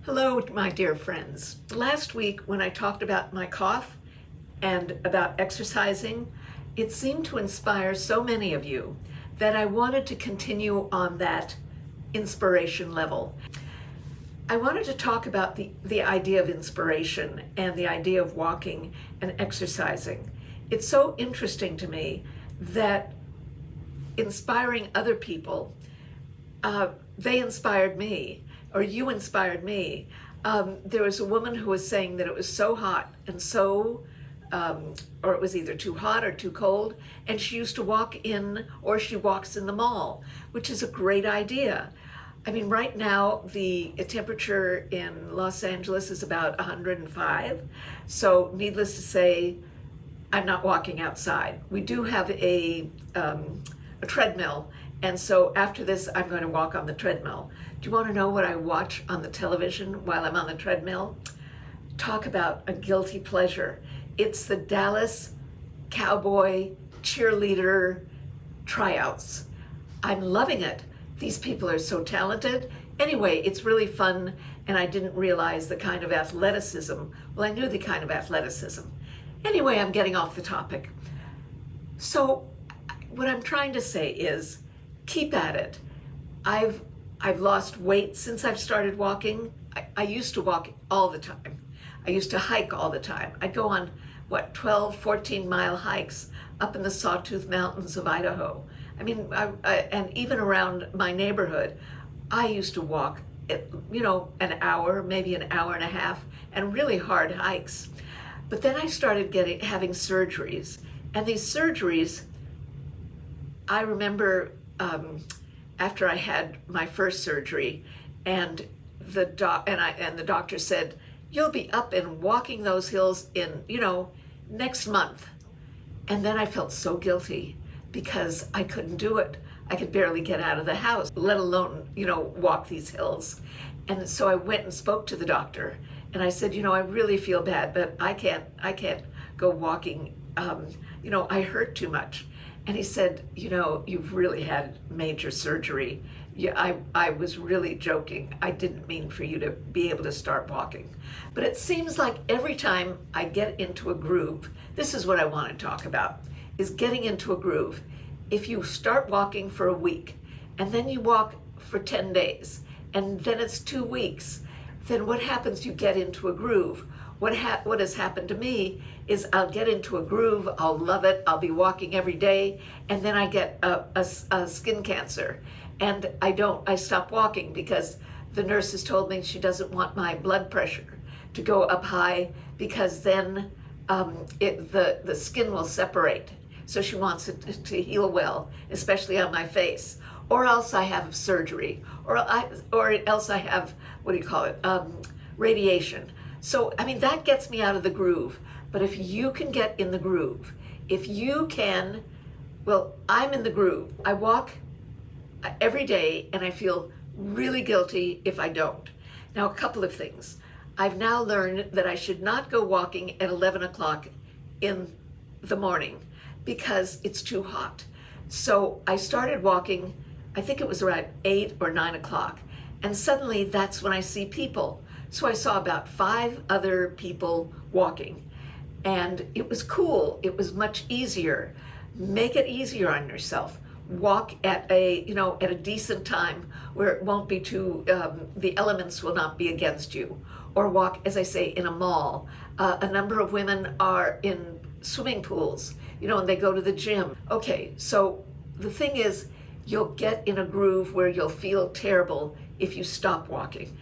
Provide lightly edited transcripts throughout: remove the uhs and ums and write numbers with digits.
Hello, my dear friends. Last week, when I talked about my cough and about exercising, it seemed to inspire so many of you that I wanted to continue on that inspiration level. I wanted to talk about the idea of inspiration and the idea of walking and exercising. It's so interesting to me that inspiring other people, they inspired me, or you inspired me. There was a woman who was saying that it was so hot and or it was either too hot or too cold, and she used to walk in, or she walks in the mall, which is a great idea. I mean, right now the temperature in Los Angeles is about 105, so needless to say, I'm not walking outside. We do have a treadmill, and so after this I'm going to walk on the treadmill. Do you want to know what I watch on the television while I'm on the treadmill? Talk about a guilty pleasure. It's the Dallas Cowboy cheerleader tryouts. I'm loving it. These people are so talented. Anyway, it's really fun, and I didn't realize the kind of athleticism. Well, I knew the kind of athleticism. Anyway, I'm getting off the topic. So what I'm trying to say is keep at it. I've lost weight since I've started walking. I used to walk all the time. I used to hike all the time. I'd go on, 12, 14-mile hikes up in the Sawtooth Mountains of Idaho. I mean, and even around my neighborhood, I used to walk, an hour, maybe an hour and a half, and really hard hikes. But then I started having surgeries. And these surgeries, I remember after I had my first surgery, and the doctor said, "You'll be up and walking those hills in, next month." And then I felt so guilty because I couldn't do it. I could barely get out of the house, let alone, walk these hills. And so I went and spoke to the doctor, and I said, I really feel bad, but I can't go walking. I hurt too much. And he said, you've really had major surgery. Yeah, I was really joking. I didn't mean for you to be able to start walking. But it seems like every time I get into a groove, this is what I want to talk about, is getting into a groove. If you start walking for a week, and then you walk for 10 days, and then it's 2 weeks, then what happens? You get into a groove. What has happened to me is I'll get into a groove, I'll love it, I'll be walking every day, and then I get a skin cancer. And I stop walking because the nurse has told me she doesn't want my blood pressure to go up high, because then the skin will separate. So she wants it to heal well, especially on my face. Or else I have surgery, or else I have, radiation. So, that gets me out of the groove. But if you can get in the groove, I'm in the groove. I walk every day, and I feel really guilty if I don't. Now, a couple of things. I've now learned that I should not go walking at 11 o'clock in the morning because it's too hot. So I started walking, I think it was around 8 or 9 o'clock, and suddenly that's when I see people. So I saw about 5 other people walking, and it was cool. It was much easier. Make it easier on yourself. Walk at a decent time where it won't be the elements will not be against you. Or walk, as I say, in a mall. A number of women are in swimming pools, and they go to the gym. Okay, so the thing is, you'll get in a groove where you'll feel terrible if you stop walking.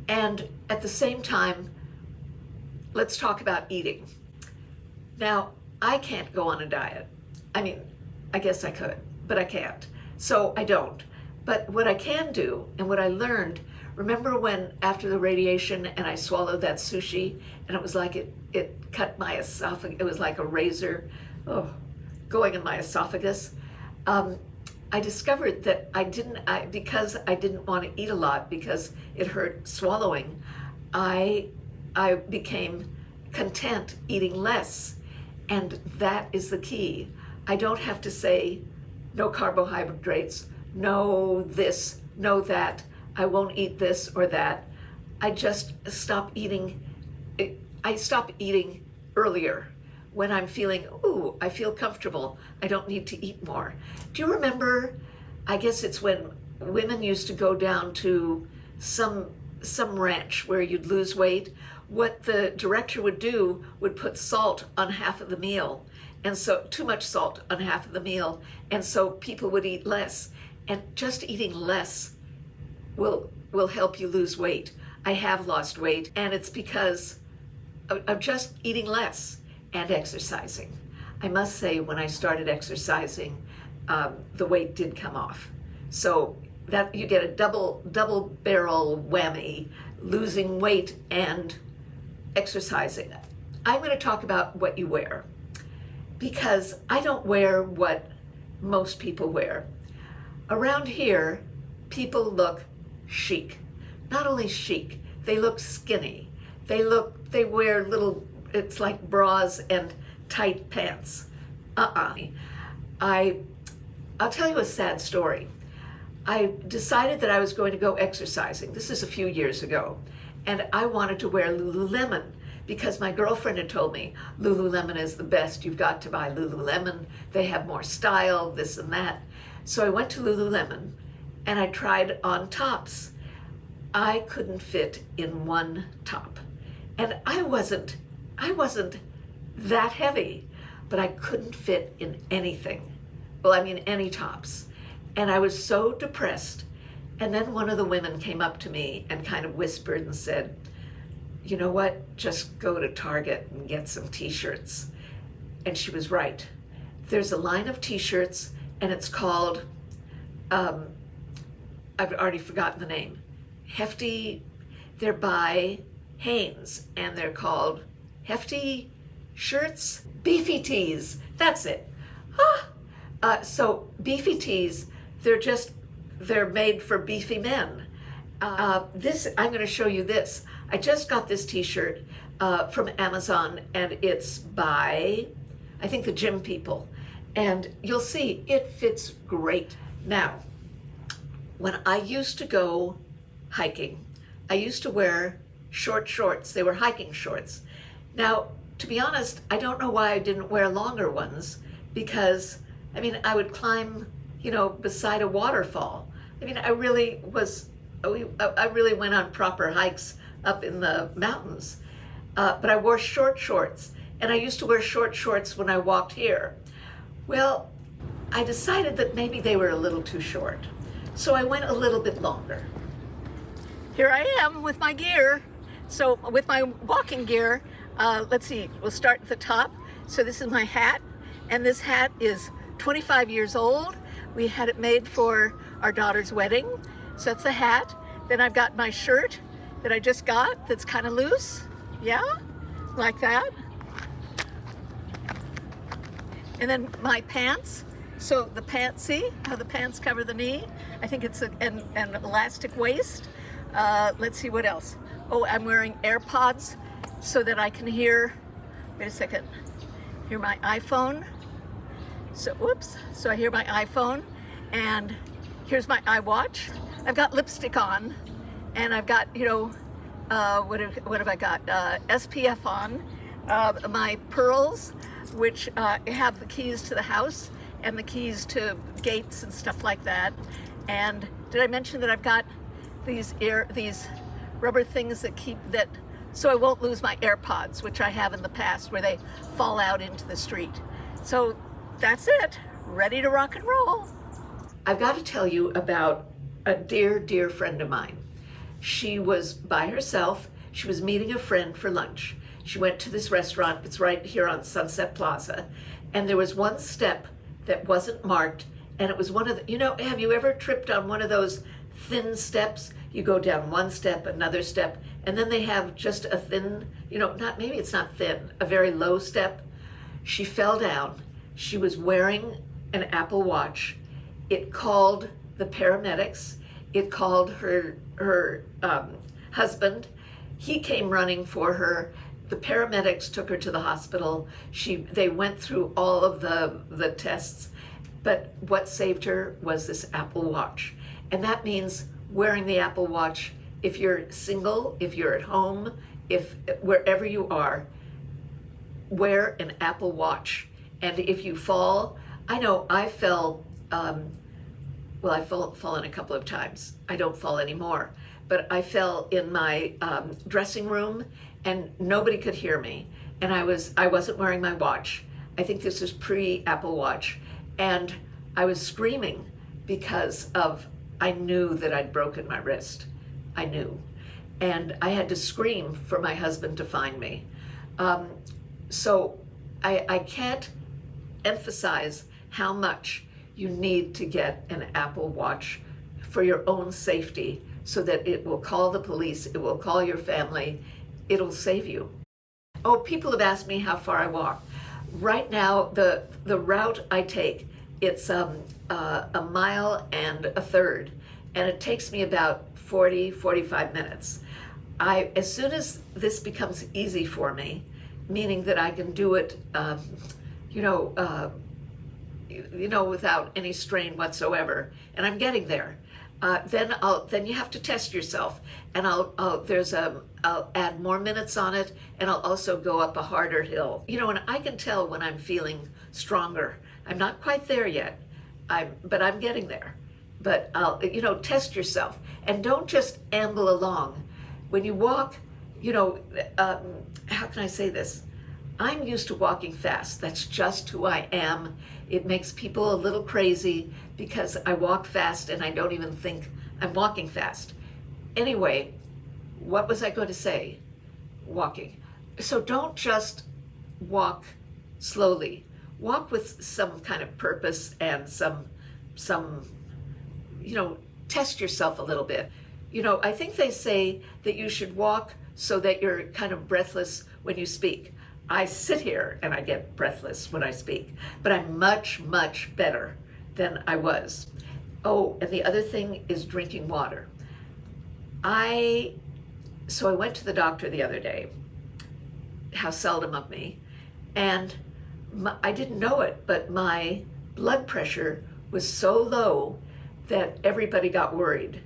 And at the same time, let's talk about eating. Now, I can't go on a diet. I guess I could, but I can't. So I don't. But what I can do, and what I learned, remember when after the radiation and I swallowed that sushi, and it was like it cut my esophagus, it was like a razor going in my esophagus. I discovered that because I didn't want to eat a lot because it hurt swallowing, I became content eating less. And that is the key. I don't have to say no carbohydrates, no this, no that. I won't eat this or that. I just stop eating. I stop eating earlier when I'm feeling, ooh, I feel comfortable. I don't need to eat more. Do you remember, I guess it's when women used to go down to some ranch where you'd lose weight, what the director would do would put salt on half of the meal. And so too much salt on half of the meal. And so people would eat less. And just eating less will help you lose weight. I have lost weight, and it's because of just eating less and exercising. I must say, when I started exercising, the weight did come off. So that you get a double barrel whammy, losing weight and exercising. I'm going to talk about what you wear, because I don't wear what most people wear. Around here, people look chic. Not only chic, they look skinny. They wear little, it's like bras and tight pants. I'll tell you a sad story. I decided that I was going to go exercising. This is a few years ago. And I wanted to wear Lululemon because my girlfriend had told me, Lululemon is the best. You've got to buy Lululemon. They have more style, this and that. So I went to Lululemon and I tried on tops. I couldn't fit in one top. And I wasn't that heavy, but I couldn't fit in anything. Well, I mean, any tops. And I was so depressed. And then one of the women came up to me and kind of whispered and said, you know what, just go to Target and get some t-shirts. And she was right. There's a line of t-shirts and it's called, I've already forgotten the name. Hefty, they're by Hanes and they're called Hefty Shirts, Beefy Tees, that's it. So beefy tees, they're made for beefy men. I'm going to show you this. I just got this t-shirt from Amazon and it's by, I think, the Gym People. And you'll see it fits great. Now, when I used to go hiking, I used to wear short shorts. They were hiking shorts. Now, to be honest, I don't know why I didn't wear longer ones, because I mean, I would climb, beside a waterfall. I mean, I really went on proper hikes up in the mountains. But I wore short shorts, and I used to wear short shorts when I walked here. Well, I decided that maybe they were a little too short. So I went a little bit longer. Here I am with my gear. So with my walking gear, let's see, we'll start at the top. So this is my hat, and this hat is 25 years old. We had it made for our daughter's wedding. So that's the hat. Then I've got my shirt that I just got that's kind of loose. Yeah, like that. And then my pants. So the pants, see how the pants cover the knee? I think it's an elastic waist. Let's see what else. Oh, I'm wearing AirPods so that I can hear, wait a second, hear my iPhone. So, whoops, so I hear my iPhone, and here's my iWatch. I've got lipstick on, and I've got, what have I got? SPF on, my pearls, which have the keys to the house and the keys to gates and stuff like that. And did I mention that I've got these rubber things that so I won't lose my AirPods, which I have in the past, where they fall out into the street. So that's it, ready to rock and roll. I've got to tell you about a dear, dear friend of mine. She was by herself. She was meeting a friend for lunch. She went to this restaurant. It's right here on Sunset Plaza. And there was one step that wasn't marked. And it was one of the, have you ever tripped on one of those thin steps? You go down one step, another step, and then they have just a thin, maybe it's not thin, a very low step. She fell down. She was wearing an Apple Watch. It called the paramedics. It called her husband. He came running for her. The paramedics took her to the hospital. They went through all of the tests, but what saved her was this Apple Watch. And that means wearing the Apple Watch if you're single, if you're at home, if wherever you are, wear an Apple Watch. And if you fall, I know I fell, I've fallen a couple of times. I don't fall anymore. But I fell in my dressing room and nobody could hear me. And I wasn't wearing my watch. I think this was pre-Apple Watch. And I was screaming because I knew that I'd broken my wrist. I knew. And I had to scream for my husband to find me. So I can't emphasize how much you need to get an Apple Watch for your own safety, so that it will call the police, it will call your family, it'll save you. Oh, people have asked me how far I walk. Right now, the route I take, it's a mile and a third, and it takes me about 45 minutes. As soon as this becomes easy for me, meaning that I can do it, without any strain whatsoever, and I'm getting there. Then you have to test yourself, and I'll add more minutes on it, and I'll also go up a harder hill. And I can tell when I'm feeling stronger. I'm not quite there yet, but I'm getting there. But test yourself, and don't just amble along. When you walk, how can I say this? I'm used to walking fast. That's just who I am. It makes people a little crazy because I walk fast and I don't even think I'm walking fast. Anyway, what was I going to say? Walking. So don't just walk slowly. Walk with some kind of purpose and some test yourself a little bit. I think they say that you should walk so that you're kind of breathless when you speak. I sit here and I get breathless when I speak, but I'm much, much better than I was. Oh, and the other thing is drinking water. So I went to the doctor the other day, how seldom of me, and I didn't know it, but my blood pressure was so low that everybody got worried.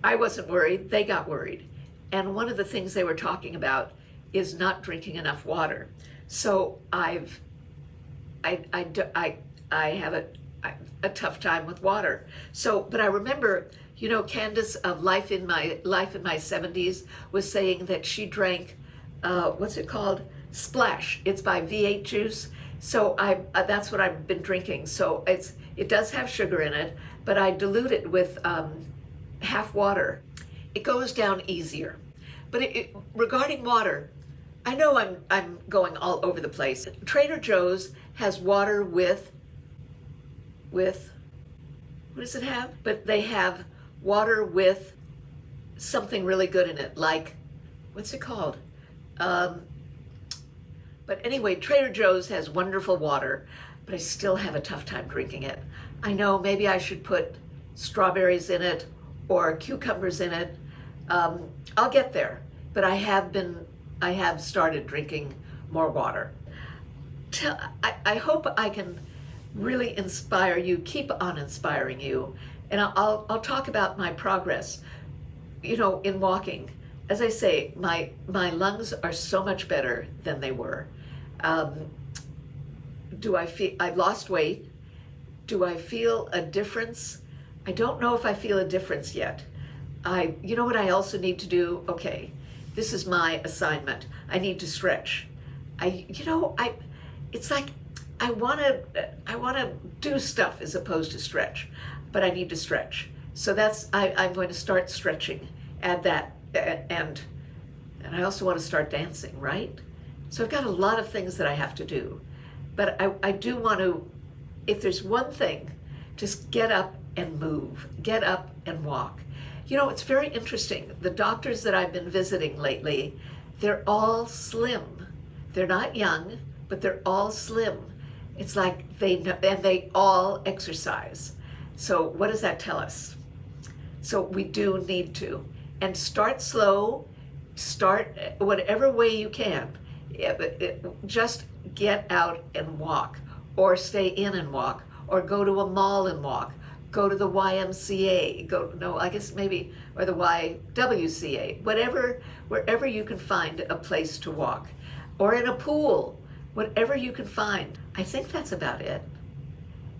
I wasn't worried, they got worried. And one of the things they were talking about is not drinking enough water. So I have a tough time with water. So, but I remember, Candace of Life in My 70s was saying that she drank, what's it called? Splash. It's by V8 Juice. So that's what I've been drinking. So it does have sugar in it, but I dilute it with half water. It goes down easier. But regarding water, I know I'm going all over the place. Trader Joe's has water with what does it have? But they have water with something really good in it, like, what's it called? But anyway, Trader Joe's has wonderful water, but I still have a tough time drinking it. I know maybe I should put strawberries in it or cucumbers in it. I'll get there, but I have started drinking more water. I hope I can really inspire you, keep on inspiring you, and I'll talk about my progress, in walking. As I say, my lungs are so much better than they were. I've lost weight. Do I feel a difference? I don't know if I feel a difference yet. You know what I also need to do? Okay, this is my assignment. I need to stretch. It's like I want to do stuff as opposed to stretch, but I need to stretch. So I'm going to start stretching. Add that, and I also want to start dancing, right? So I've got a lot of things that I have to do, but I do want to. If there's one thing, just get up and move. Get up and walk. It's very interesting. The doctors that I've been visiting lately, they're all slim. They're not young, but they're all slim. It's like they know, and they all exercise. So what does that tell us? So we do need to. And start slow, start whatever way you can. Just get out and walk, or stay in and walk, or go to a mall and walk. go to the YMCA, or the YWCA, wherever you can find a place to walk, or in a pool, whatever you can find. I think that's about it.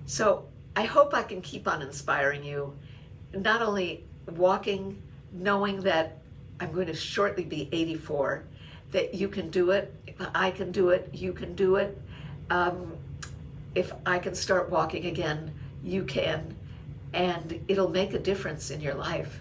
So I hope I can keep on inspiring you, not only walking, knowing that I'm going to shortly be 84, that you can do it. If I can do it, you can do it. If I can start walking again, you can, and it'll make a difference in your life.